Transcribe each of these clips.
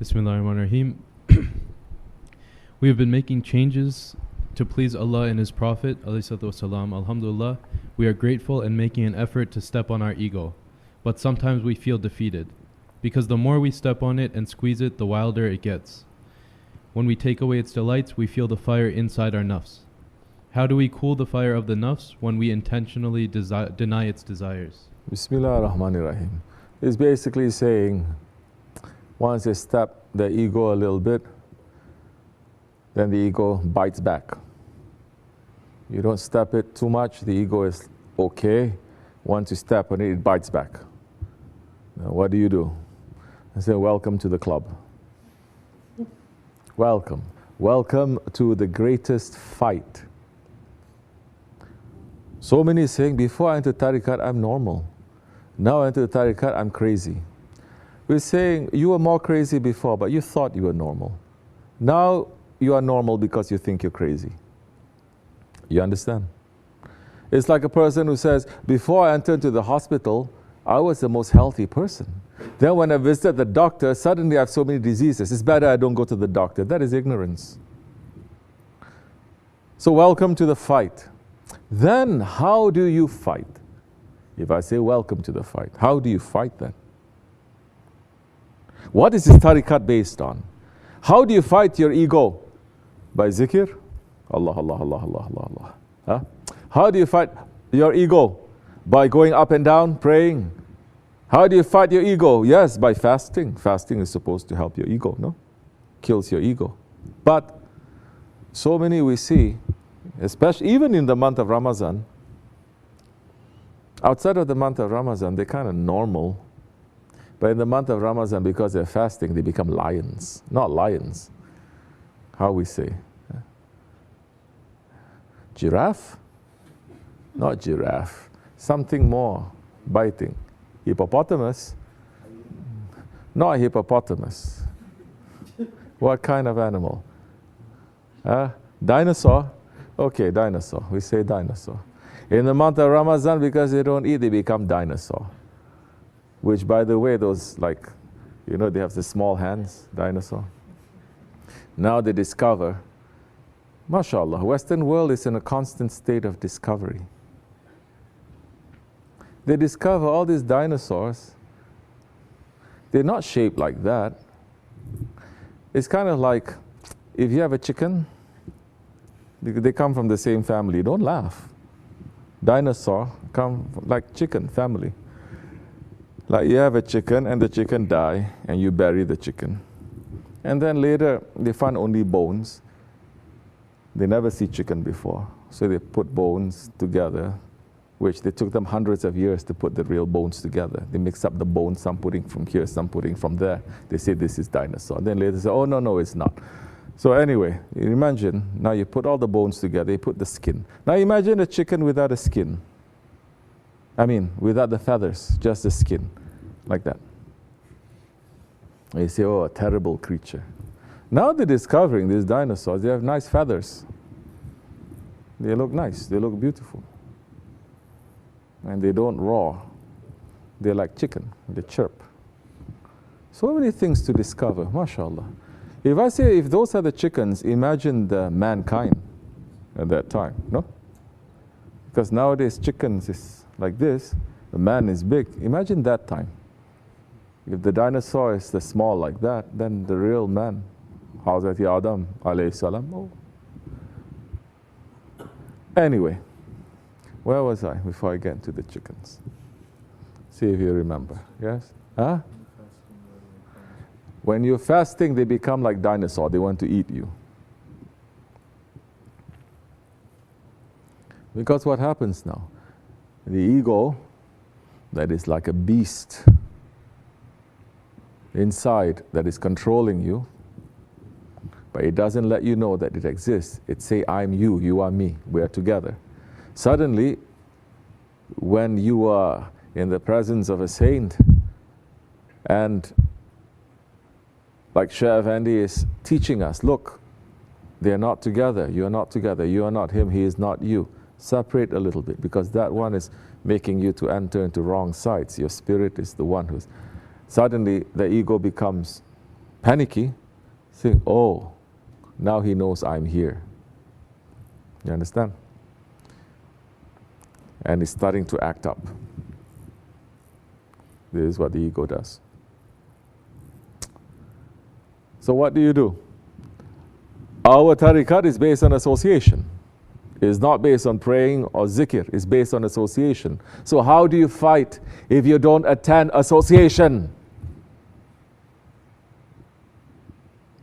Bismillahirrahmanirrahim. We have been making changes to please Allah and His Prophet, ﷺ. Alhamdulillah, we are grateful and making an effort to step on our ego. But sometimes we feel defeated, because the more we step on it and squeeze it, the wilder it gets. When we take away its delights, we feel the fire inside our nafs. How do we cool the fire of the nafs when we intentionally deny its desires? Bismillah ar-Rahman ar-Rahim. It's basically saying, once you step the ego a little bit, then the ego bites back. You don't step it too much, the ego is okay. Once you step on it, it bites back. Now, what do? I say, welcome to the club. Welcome. Welcome to the greatest fight. So many saying, before I enter tariqat, I'm normal. Now I enter the tariqat, I'm crazy. We're saying, you were more crazy before, but you thought you were normal. Now you are normal because you think you're crazy. You understand? It's like a person who says, before I entered into the hospital, I was the most healthy person. Then when I visited the doctor, suddenly I have so many diseases. It's better I don't go to the doctor. That is ignorance. So welcome to the fight. Then how do you fight? If I say welcome to the fight, how do you fight then? What is this tariqat based on? How do you fight your ego? By zikr? Allah, Allah, Allah, Allah, Allah, Allah. Huh? How do you fight your ego? By going up and down, praying. How do you fight your ego? Yes, by fasting. Fasting is supposed to help your ego, no? Kills your ego. But so many we see, especially even in the month of Ramadan, outside of the month of Ramadan, they're kind of normal. But in the month of Ramadan, because they're fasting, they become lions. Not lions. How we say? Giraffe? Not giraffe. Something more biting. Hippopotamus? Not hippopotamus. What kind of animal? Dinosaur? Okay, dinosaur. We say dinosaur. In the month of Ramadan, because they don't eat, they become dinosaur. Which, by the way, those like, you know, they have the small hands, dinosaur. Now they discover, mashallah, Western world is in a constant state of discovery. They discover all these dinosaurs. They're not shaped like that. It's kind of like, if you have a chicken, they come from the same family. Don't laugh. Dinosaur come like chicken family. Like you have a chicken and the chicken die and you bury the chicken. And then later they find only bones. They never see chicken before. So they put bones together, which they took them hundreds of years to put the real bones together. They mix up the bones, some putting from here, some putting from there. They say this is dinosaur. Then later they say, oh no, it's not. So anyway, you imagine, now you put all the bones together, you put the skin. Now imagine a chicken without a skin. I mean, without the feathers, just the skin, like that. And you say, oh, a terrible creature. Now they're discovering these dinosaurs, they have nice feathers. They look nice, they look beautiful. And they don't roar. They're like chicken, they chirp. So many things to discover, mashallah. If I say, if those are the chickens, imagine the mankind at that time, no? Because nowadays chickens is like this, the man is big. Imagine that time. If the dinosaur is the small like that, then the real man, Hazrat Adam alayhi salam. Oh. Anyway, where was I before I get into the chickens? See if you remember. Yes? Huh? When you're fasting, they become like dinosaur. They want to eat you. Because what happens now? The ego, that is like a beast inside that is controlling you, but it doesn't let you know that it exists. It say, I'm you, you are me, we are together. Suddenly, when you are in the presence of a saint, and like Shaykh Effendi is teaching us, look, they are not together, you are not together, you are not him, he is not you. Separate a little bit, because that one is making you to enter into wrong sides. Your spirit is the one who's... Suddenly, the ego becomes panicky, think, oh, now he knows I'm here. You understand? And he's starting to act up. This is what the ego does. So what do? Our tariqat is based on association. It's not based on praying or zikr. It's based on association. So how do you fight if you don't attend association?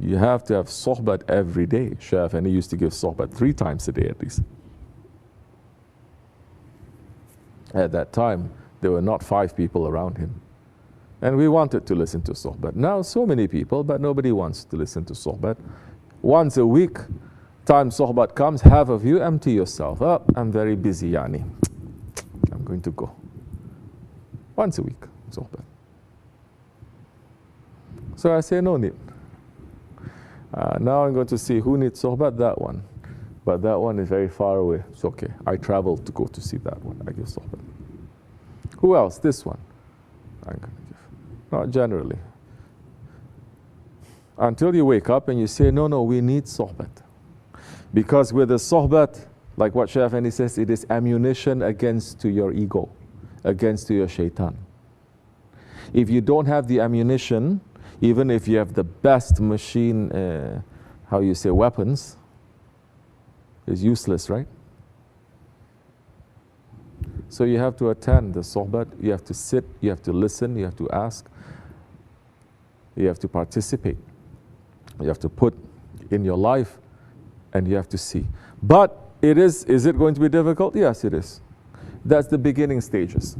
You have to have sohbat every day. Shaykh, and he used to give sohbat 3 times a day at least. At that time, there were not 5 people around him. And we wanted to listen to sohbat. Now, so many people, but nobody wants to listen to sohbat. Once a week, time sohbat comes, half of you empty yourself. Oh, I'm very busy, Yani. I'm going to go. Once a week, sohbat. So I say, no need. Now I'm going to see who needs sohbat, that one. But that one is very far away. It's okay. I traveled to go to see that one. I give sohbat. Who else? This one. I'm going to give. Not generally. Until you wake up and you say, no, we need sohbat. Because with the sohbat, like what Shaykh Effendi says, it is ammunition against to your ego, against to your shaitan. If you don't have the ammunition, even if you have the best machine, weapons, it's useless, right? So you have to attend the sohbat, you have to sit, you have to listen, you have to ask, you have to participate. You have to put in your life and you have to see. But is it going to be difficult? Yes, it is. That's the beginning stages.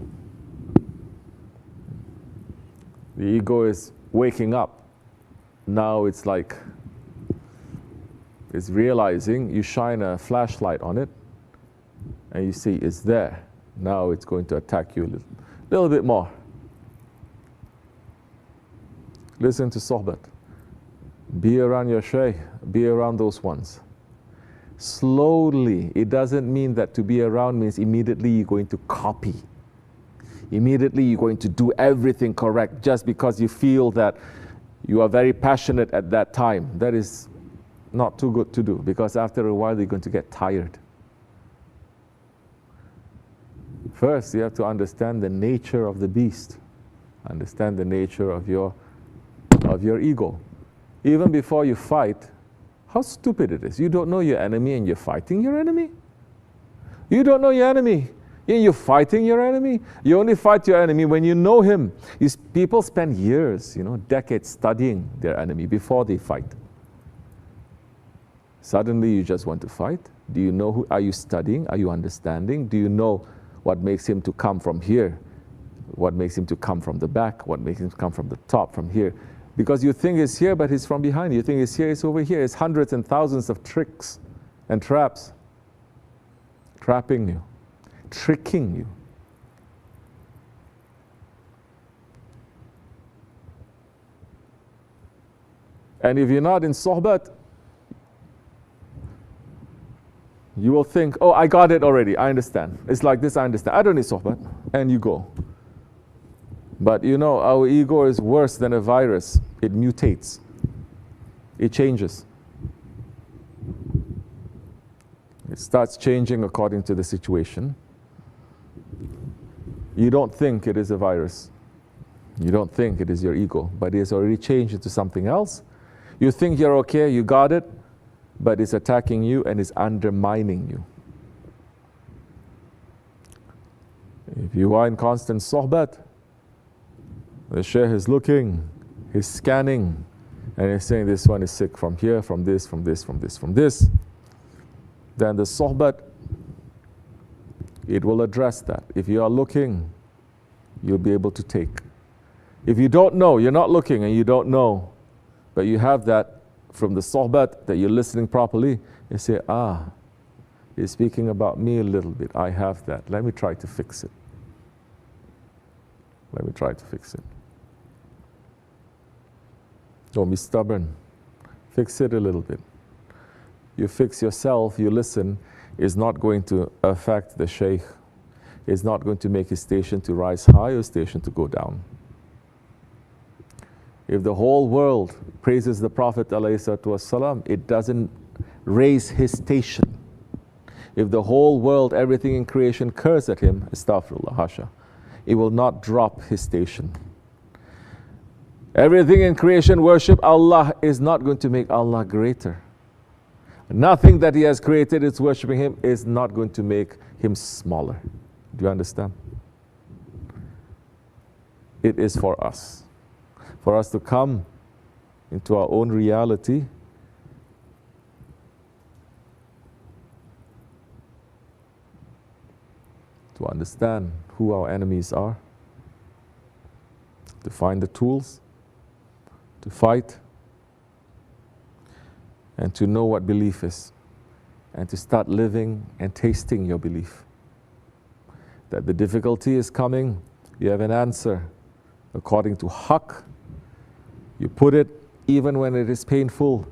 The ego is waking up. Now it's like, it's realizing, you shine a flashlight on it and you see it's there. Now it's going to attack you a little bit more. Listen to sohbat. Be around your shaykh, be around those ones. Slowly, it doesn't mean that to be around means immediately you're going to copy. Immediately you're going to do everything correct just because you feel that you are very passionate at that time. That is not too good to do, because after a while you're going to get tired. First, you have to understand the nature of the beast. Understand the nature of your ego. Even before you fight, how stupid it is. You don't know your enemy and you're fighting your enemy. You don't know your enemy and you're fighting your enemy. You only fight your enemy when you know him. People spend years, decades studying their enemy before they fight. Suddenly you just want to fight. Do you know are you studying? Are you understanding? Do you know what makes him to come from here? What makes him to come from the back? What makes him to come from the top, from here? Because you think it's here, but it's from behind. You think it's here, it's over here. It's hundreds and thousands of tricks and traps. Trapping you. Tricking you. And if you're not in sohbat, you will think, oh, I got it already. I understand. It's like this, I understand. I don't need sohbat. And you go. But our ego is worse than a virus. It mutates. It changes. It starts changing according to the situation. You don't think it is a virus. You don't think it is your ego, but it has already changed into something else. You think you're okay, you got it, but it's attacking you and it's undermining you. If you are in constant sohbat, the shaykh is looking, he's scanning, and he's saying this one is sick from here, from this, from this, from this, from this. Then the sohbat, it will address that. If you are looking, you'll be able to take. If you don't know, you're not looking and you don't know, but you have that from the sohbat that you're listening properly, you say, he's speaking about me a little bit. I have that. Let me try to fix it. Let me try to fix it. Don't be stubborn. Fix it a little bit. You fix yourself, you listen, is not going to affect the shaykh. It's not going to make his station to rise high or station to go down. If the whole world praises the Prophet ﷺ, it doesn't raise his station. If the whole world, everything in creation curse at him, astaghfirullah, hasha, it will not drop his station. Everything in creation worship Allah is not going to make Allah greater. Nothing that he has created is worshiping him is not going to make him smaller. Do you understand? It is for us to come into our own reality, to understand who our enemies are, to find the tools, to fight, and to know what belief is, and to start living and tasting your belief. That the difficulty is coming, you have an answer according to haqq. You put it even when it is painful,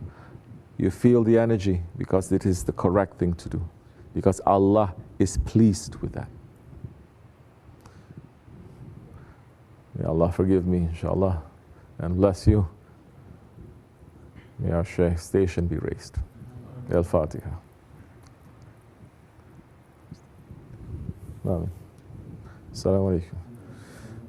you feel the energy because it is the correct thing to do, because Allah is pleased with that. May Allah forgive me, inshallah, and bless you. May our station be raised. Al-Fatiha. Amen. Assalamu alaikum.